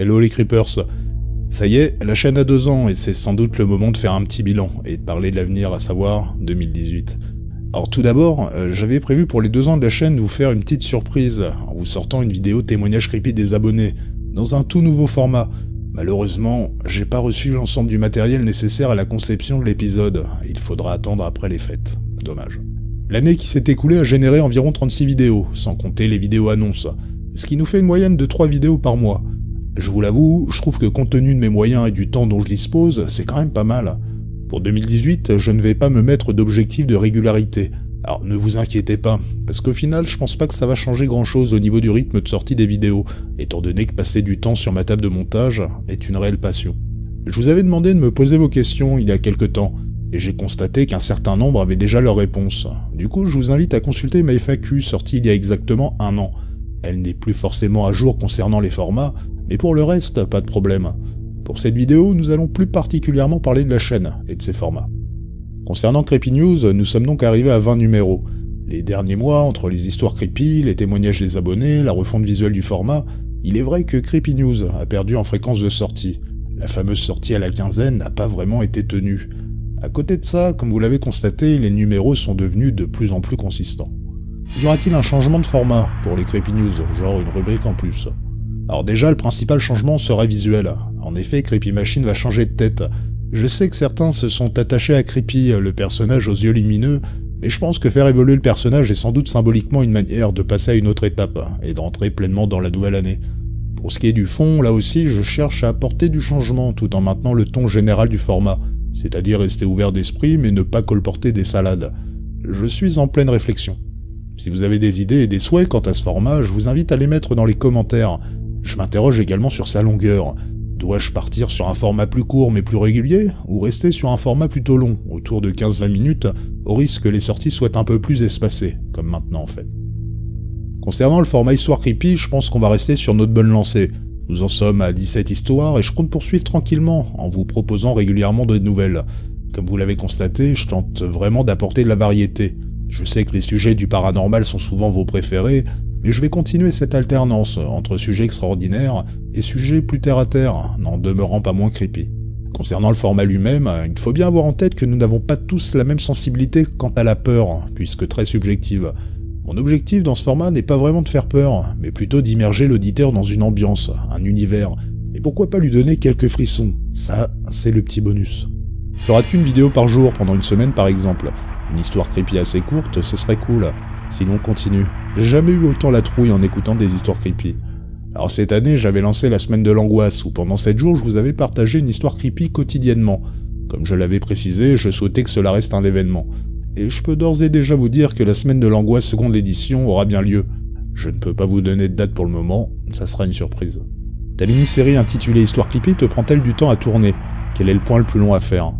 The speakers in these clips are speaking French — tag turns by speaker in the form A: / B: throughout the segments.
A: Hello les creepers. Ça y est, la chaîne a 2 ans et c'est sans doute le moment de faire un petit bilan et de parler de l'avenir, à savoir 2018. Alors tout d'abord, j'avais prévu pour les 2 ans de la chaîne de vous faire une petite surprise en vous sortant une vidéo témoignage creepy des abonnés, dans un tout nouveau format. Malheureusement, j'ai pas reçu l'ensemble du matériel nécessaire à la conception de l'épisode, il faudra attendre après les fêtes. Dommage. L'année qui s'est écoulée a généré environ 36 vidéos, sans compter les vidéos annonces, ce qui nous fait une moyenne de 3 vidéos par mois. Je vous l'avoue, je trouve que compte tenu de mes moyens et du temps dont je dispose, c'est quand même pas mal. Pour 2018, je ne vais pas me mettre d'objectif de régularité. Alors ne vous inquiétez pas, parce qu'au final, je pense pas que ça va changer grand chose au niveau du rythme de sortie des vidéos, étant donné que passer du temps sur ma table de montage est une réelle passion. Je vous avais demandé de me poser vos questions il y a quelque temps, et j'ai constaté qu'un certain nombre avaient déjà leurs réponses. Du coup, je vous invite à consulter ma FAQ sortie il y a exactement 1 an. Elle n'est plus forcément à jour concernant les formats, mais pour le reste, pas de problème. Pour cette vidéo, nous allons plus particulièrement parler de la chaîne et de ses formats. Concernant Creepy News, nous sommes donc arrivés à 20 numéros. Les derniers mois, entre les histoires creepy, les témoignages des abonnés, la refonte visuelle du format, il est vrai que Creepy News a perdu en fréquence de sortie. La fameuse sortie à la quinzaine n'a pas vraiment été tenue. À côté de ça, comme vous l'avez constaté, les numéros sont devenus de plus en plus consistants. Y aura-t-il un changement de format pour les Creepy News, genre une rubrique en plus? Alors déjà, le principal changement sera visuel. En effet, Creepy Machine va changer de tête. Je sais que certains se sont attachés à Creepy, le personnage aux yeux lumineux, mais je pense que faire évoluer le personnage est sans doute symboliquement une manière de passer à une autre étape, et d'entrer pleinement dans la nouvelle année. Pour ce qui est du fond, là aussi, je cherche à apporter du changement, tout en maintenant le ton général du format. C'est-à-dire rester ouvert d'esprit, mais ne pas colporter des salades. Je suis en pleine réflexion. Si vous avez des idées et des souhaits quant à ce format, je vous invite à les mettre dans les commentaires. Je m'interroge également sur sa longueur. Dois-je partir sur un format plus court mais plus régulier, ou rester sur un format plutôt long, autour de 15-20 minutes, au risque que les sorties soient un peu plus espacées, comme maintenant en fait. Concernant le format histoire creepy, je pense qu'on va rester sur notre bonne lancée. Nous en sommes à 17 histoires et je compte poursuivre tranquillement en vous proposant régulièrement de nouvelles. Comme vous l'avez constaté, je tente vraiment d'apporter de la variété. Je sais que les sujets du paranormal sont souvent vos préférés, mais je vais continuer cette alternance entre sujets extraordinaires et sujets plus terre-à-terre, n'en demeurant pas moins creepy. Concernant le format lui-même, il faut bien avoir en tête que nous n'avons pas tous la même sensibilité quant à la peur, puisque très subjective. Mon objectif dans ce format n'est pas vraiment de faire peur, mais plutôt d'immerger l'auditeur dans une ambiance, un univers, et pourquoi pas lui donner quelques frissons. Ça, c'est le petit bonus. Feras-tu une vidéo par jour pendant une semaine par exemple? Une histoire creepy assez courte, ce serait cool. Sinon continue. J'ai jamais eu autant la trouille en écoutant des histoires creepy. Alors cette année, j'avais lancé la semaine de l'angoisse, où pendant 7 jours, je vous avais partagé une histoire creepy quotidiennement. Comme je l'avais précisé, je souhaitais que cela reste un événement. Et je peux d'ores et déjà vous dire que la semaine de l'angoisse seconde édition aura bien lieu. Je ne peux pas vous donner de date pour le moment, ça sera une surprise. Ta mini-série intitulée Histoire Creepy te prend-elle du temps à tourner? Quel est le point le plus long à faire?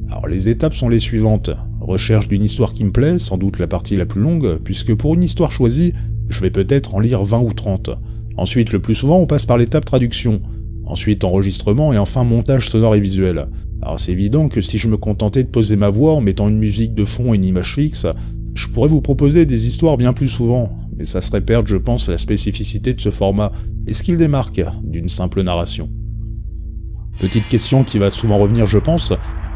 A: Alors les étapes sont les suivantes. Recherche d'une histoire qui me plaît, sans doute la partie la plus longue, puisque pour une histoire choisie, je vais peut-être en lire 20 ou 30. Ensuite, le plus souvent, on passe par l'étape traduction. Ensuite, enregistrement et enfin montage sonore et visuel. Alors c'est évident que si je me contentais de poser ma voix en mettant une musique de fond et une image fixe, je pourrais vous proposer des histoires bien plus souvent, mais ça serait perdre, je pense, la spécificité de ce format et ce qu'il démarque d'une simple narration. Petite question qui va souvent revenir, je pense,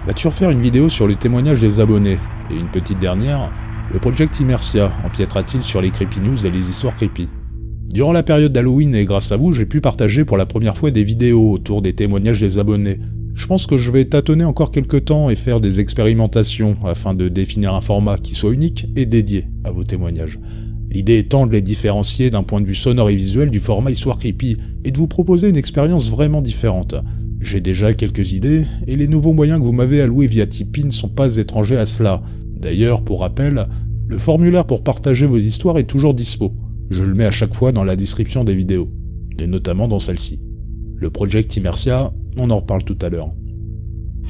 A: vas-tu refaire une vidéo sur le témoignage des abonnés? Et une petite dernière, le Project Immersia empiétera-t-il sur les Creepy News et les histoires creepy? Durant la période d'Halloween et grâce à vous, j'ai pu partager pour la première fois des vidéos autour des témoignages des abonnés. Je pense que je vais tâtonner encore quelques temps et faire des expérimentations afin de définir un format qui soit unique et dédié à vos témoignages. L'idée étant de les différencier d'un point de vue sonore et visuel du format histoire creepy et de vous proposer une expérience vraiment différente. J'ai déjà quelques idées et les nouveaux moyens que vous m'avez alloués via Tipeee ne sont pas étrangers à cela. D'ailleurs, pour rappel, le formulaire pour partager vos histoires est toujours dispo. Je le mets à chaque fois dans la description des vidéos, et notamment dans celle-ci. Le Project Immersia, on en reparle tout à l'heure.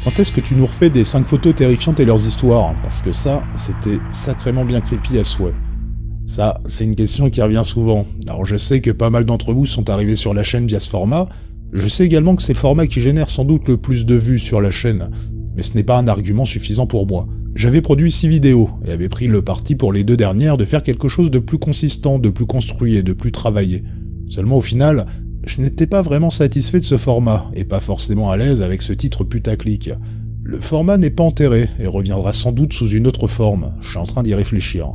A: Quand est-ce que tu nous refais des 5 photos terrifiantes et leurs histoires? Parce que ça, c'était sacrément bien creepy à souhait. Ça, c'est une question qui revient souvent. Alors je sais que pas mal d'entre vous sont arrivés sur la chaîne via ce format. Je sais également que c'est le format qui génère sans doute le plus de vues sur la chaîne. Mais ce n'est pas un argument suffisant pour moi. J'avais produit 6 vidéos, et avais pris le parti pour les 2 dernières de faire quelque chose de plus consistant, de plus construit et de plus travaillé. Seulement au final, Je n'étais pas vraiment satisfait de ce format, et pas forcément à l'aise avec ce titre putaclic. Le format n'est pas enterré, et reviendra sans doute sous une autre forme, je suis en train d'y réfléchir.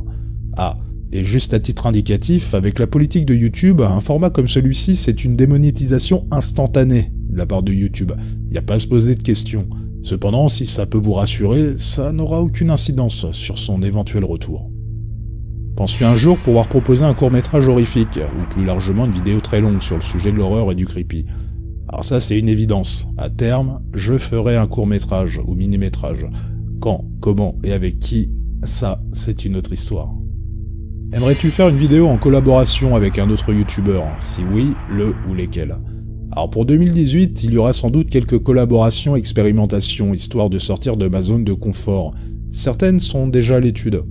A: Ah, et juste à titre indicatif, avec la politique de YouTube, un format comme celui-ci, c'est une démonétisation instantanée de la part de YouTube. Il n'y a pas à se poser de questions. Cependant, si ça peut vous rassurer, ça n'aura aucune incidence sur son éventuel retour. Penses-tu un jour pouvoir proposer un court-métrage horrifique, ou plus largement une vidéo très longue sur le sujet de l'horreur et du creepy? Alors ça, c'est une évidence. À terme, je ferai un court-métrage ou mini-métrage. Quand, comment et avec qui, ça, c'est une autre histoire. Aimerais-tu faire une vidéo en collaboration avec un autre youtubeur? Si oui, le ou lesquels? Alors pour 2018, il y aura sans doute quelques collaborations, expérimentations, histoire de sortir de ma zone de confort. Certaines sont déjà à l'étude.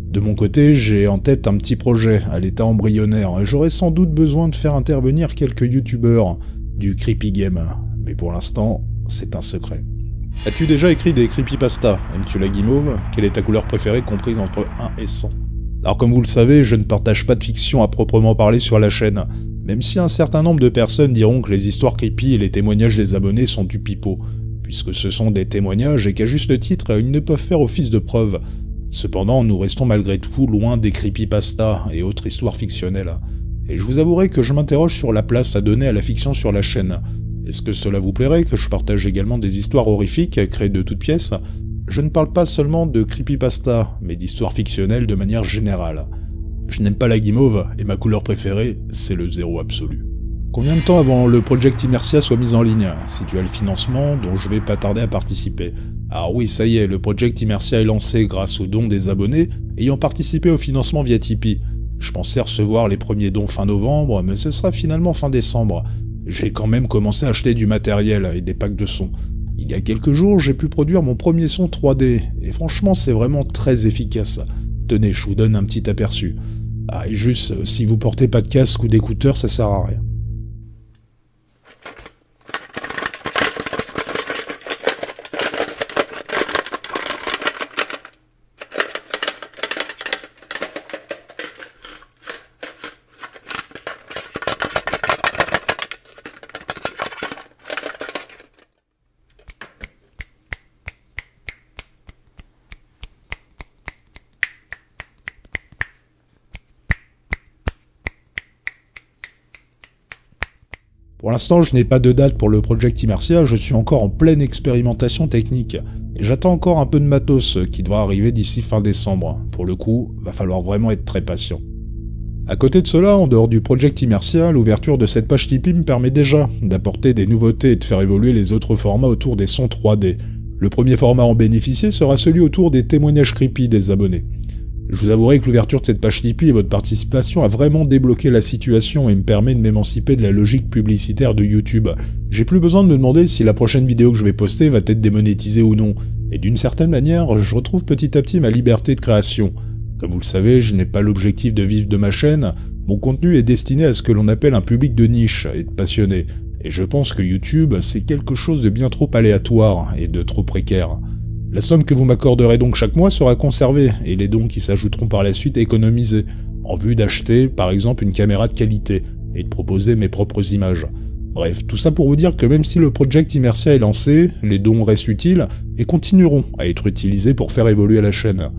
A: De mon côté, j'ai en tête un petit projet à l'état embryonnaire, et j'aurais sans doute besoin de faire intervenir quelques youtubeurs du creepy game. Mais pour l'instant, c'est un secret. As-tu déjà écrit des creepypastas? Aimes-tu la guimauve? Quelle est ta couleur préférée comprise entre 1 et 100? Alors comme vous le savez, je ne partage pas de fiction à proprement parler sur la chaîne, même si un certain nombre de personnes diront que les histoires creepy et les témoignages des abonnés sont du pipeau, puisque ce sont des témoignages et qu'à juste titre, ils ne peuvent faire office de preuve. Cependant, nous restons malgré tout loin des creepypastas et autres histoires fictionnelles. Et je vous avouerai que je m'interroge sur la place à donner à la fiction sur la chaîne. Est-ce que cela vous plairait que je partage également des histoires horrifiques créées de toutes pièces? Je ne parle pas seulement de creepypasta, mais d'histoires fictionnelles de manière générale. Je n'aime pas la guimauve, et ma couleur préférée, c'est le 0 absolu. Combien de temps avant le Project Imersia soit mis en ligne? Si tu as le financement, dont je vais pas tarder à participer. Alors oui, ça y est, le Project Imersia est lancé grâce aux dons des abonnés ayant participé au financement via Tipeee. Je pensais recevoir les premiers dons fin novembre, mais ce sera finalement fin décembre. J'ai quand même commencé à acheter du matériel et des packs de sons. Il y a quelques jours, j'ai pu produire mon premier son 3D, et franchement c'est vraiment très efficace. Tenez, je vous donne un petit aperçu. Ah, et juste, si vous portez pas de casque ou d'écouteurs, ça sert à rien. Pour l'instant, je n'ai pas de date pour le Project Imersia, je suis encore en pleine expérimentation technique, et j'attends encore un peu de matos qui devra arriver d'ici fin décembre. Pour le coup, va falloir vraiment être très patient. À côté de cela, en dehors du Project Imersia, l'ouverture de cette page Tipeee me permet déjà d'apporter des nouveautés et de faire évoluer les autres formats autour des sons 3D. Le premier format à en bénéficier sera celui autour des témoignages creepy des abonnés. Je vous avouerai que l'ouverture de cette page Tipeee et votre participation a vraiment débloqué la situation et me permet de m'émanciper de la logique publicitaire de YouTube. J'ai plus besoin de me demander si la prochaine vidéo que je vais poster va être démonétisée ou non. Et d'une certaine manière, je retrouve petit à petit ma liberté de création. Comme vous le savez, je n'ai pas l'objectif de vivre de ma chaîne. Mon contenu est destiné à ce que l'on appelle un public de niche et de passionnés. Et je pense que YouTube, c'est quelque chose de bien trop aléatoire et de trop précaire. La somme que vous m'accorderez donc chaque mois sera conservée, et les dons qui s'ajouteront par la suite économisés, en vue d'acheter par exemple une caméra de qualité, et de proposer mes propres images. Bref, tout ça pour vous dire que même si le Project Imersia est lancé, les dons restent utiles, et continueront à être utilisés pour faire évoluer la chaîne.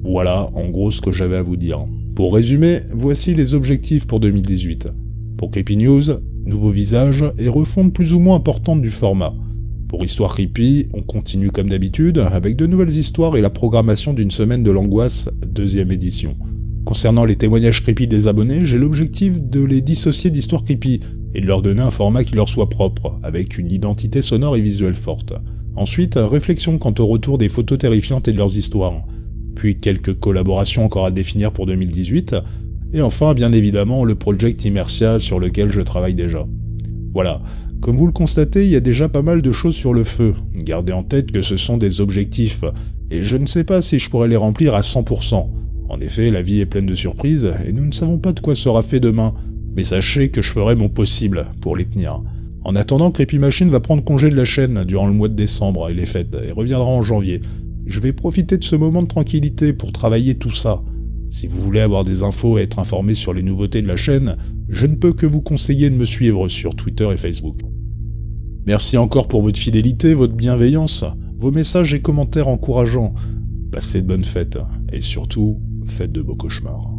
A: Voilà en gros ce que j'avais à vous dire. Pour résumer, voici les objectifs pour 2018. Pour Creepy News, nouveau visage et refonte plus ou moins importante du format. Pour Histoire Creepy, on continue comme d'habitude, avec de nouvelles histoires et la programmation d'une semaine de l'angoisse, 2e édition. Concernant les témoignages creepy des abonnés, j'ai l'objectif de les dissocier d'Histoire Creepy, et de leur donner un format qui leur soit propre, avec une identité sonore et visuelle forte. Ensuite, réflexion quant au retour des photos terrifiantes et de leurs histoires. Puis quelques collaborations encore à définir pour 2018, et enfin, bien évidemment, le Project Imersia sur lequel je travaille déjà. Voilà. Comme vous le constatez, il y a déjà pas mal de choses sur le feu. Gardez en tête que ce sont des objectifs, et je ne sais pas si je pourrais les remplir à 100%. En effet, la vie est pleine de surprises, et nous ne savons pas de quoi sera fait demain, mais sachez que je ferai mon possible pour les tenir. En attendant, Creepy Machine va prendre congé de la chaîne durant le mois de décembre et les fêtes, et reviendra en janvier. Je vais profiter de ce moment de tranquillité pour travailler tout ça. Si vous voulez avoir des infos et être informé sur les nouveautés de la chaîne, je ne peux que vous conseiller de me suivre sur Twitter et Facebook. Merci encore pour votre fidélité, votre bienveillance, vos messages et commentaires encourageants. Passez de bonnes fêtes, et surtout, faites de beaux cauchemars.